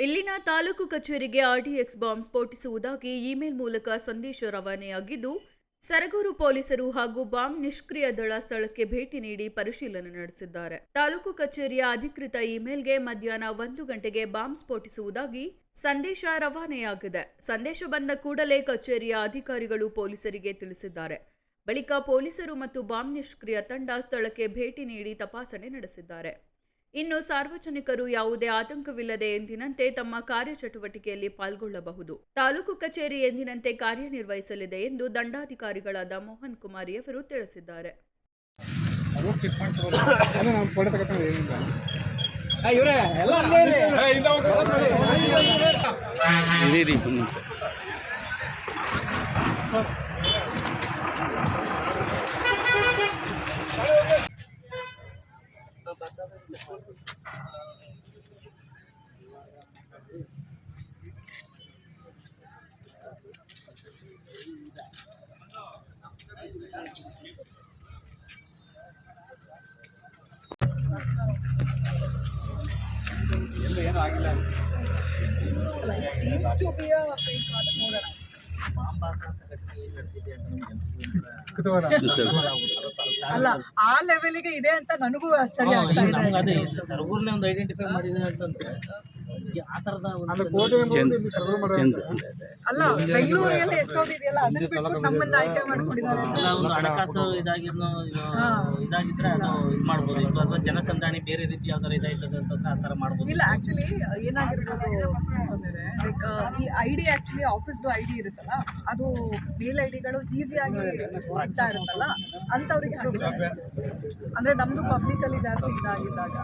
ಇಲ್ಲಿನ ತಾಲೂಕು ಕಚೇರಿಗೆ RDX bomb ಸ್ಫೋಟಿಸುವುದಾಗಿ email ಮೂಲಕ ಸಂದೇಶ ರವಾನೆಯಾಗಿದ್ದು, ಸರಗೂರು ಪೊಲೀಸರು ಹಾಗೂ ಬಾಂಬ್ ನಿಷ್ಕ್ರಿಯ ದಳ ಸ್ಥಳಕ್ಕೆ ಭೇಟಿ ನೀಡಿ ಪರಿಶೀಲನೆ ನಡೆಸಿದ್ದಾರೆ. ತಾಲೂಕು ಕಚೇರಿಯ ಅಧಿಕೃತ ಇಮೇಲ್ಗೆ ಮಧ್ಯಾಹ್ನ 1 ಗಂಟೆಗೆ ಬಾಂಬ್ ಸ್ಫೋಟಿಸುವುದಾಗಿ ಸಂದೇಶ ರವಾನೆಯಾಗಿದೆ. ಸಂದೇಶ ಬಂದ ಕೂಡಲೇ ಕಚೇರಿಯ ಅಧಿಕಾರಿಗಳು ಪೊಲೀಸರಿಗೆ ತಿಳಿಸಿದ್ದಾರೆ. ಬಳಿಕ ಪೊಲೀಸರು ಮತ್ತು ಬಾಂಬ್ ನಿಷ್ಕ್ರಿಯ ತಂಡ ಸ್ಥಳಕ್ಕೆ ಭೇಟಿ ನೀಡಿ ತಪಾಸಣೆ ನಡೆಸಿದ್ದಾರೆ. ಇನ್ನು ಸಾರ್ವಜನಿಕರು ಯಾವುದೇ ಆತಂಕವಿಲ್ಲದೆ ಎಂದಿನಂತೆ ತಮ್ಮ ಕಾರ್ಯಚಟುವಟಿಕೆಯಲ್ಲಿ ಪಾಲ್ಗೊಳ್ಳಬಹುದು. ತಾಲೂಕು ಕಚೇರಿ ಎಂದಿನಂತೆ ಕಾರ್ಯನಿರ್ವಹಿಸಲಿದೆ ಎಂದು ದಂಡಾಧಿಕಾರಿಗಳಾದ ಮೋಹನ್ ಕುಮಾರಿಯವರು ತಿಳಿಸಿದ್ದಾರೆ. ಏನೂ ಆಗಿಲ್ಲ. ಅಲ್ಲ, ಆ ಲೆವೆಲ್ಗೆ ಇದೆ ಅಂತ ನನಗೂ ಆಶ್ಚರ್ಯ ಆಗ್ತಾ ಇದೆ. ಸರಗೂರ್ನ ಒಂದು ಐಡೆಂಟಿಫೈ ಮಾಡಿದ್ರೆ ಅಂತಂದ್ರೆ ಆ ತರದ ಅಲ್ಲ, ಬೆಂಗಳೂರಲ್ಲಿ ಎಷ್ಟೊಂದಿದೆಯಲ್ಲ, ಅದನ್ನ ಬಿಟ್ಟು ನಮ್ಮನ್ನ ಆಯ್ಕೆ ಮಾಡ್ಕೊಂಡಿದ್ದಾರೆ. ಒಂದು ಹಣಕಾಸು ಇದಾಗಿದ್ನು ಇದಾಗಿದ್ರೆ ಅದು ಇದು ಮಾಡ್ಬೋದು. ಅಥವಾ ಜನಸಂದಾಣಿ ಬೇರೆ ರೀತಿ ಯಾವ್ದಾರು ಇದಾಯ್ತದೆ ಅಂತ ಆ ಥರ ಮಾಡ್ಬೋದು. ಇಲ್ಲ, ಆಕ್ಚುಲಿ ಏನಾಗಿರ್ಬೋದು ಅಂತಂದ್ರೆ, ಲೈಕ್ ಈ ಐಡಿ ಆಕ್ಚುಲಿ ಆಫೀಸ್ದು ಐಡಿ ಇರುತ್ತಲ್ಲ, ಅದು ಮೇಲ್ ಐಡಿಗಳು ಈಸಿಯಾಗಿ ಸಿಗ್ತಾ ಇರುತ್ತಲ್ಲ, ಅಂತವ್ರಿಗೆ ಅಂದ್ರೆ ನಮ್ದು ಪಬ್ಲಿಕ್ ಅಲ್ಲಿ ಜಾಸ್ತಿ ಇದಾಗಿದ್ದಾಗ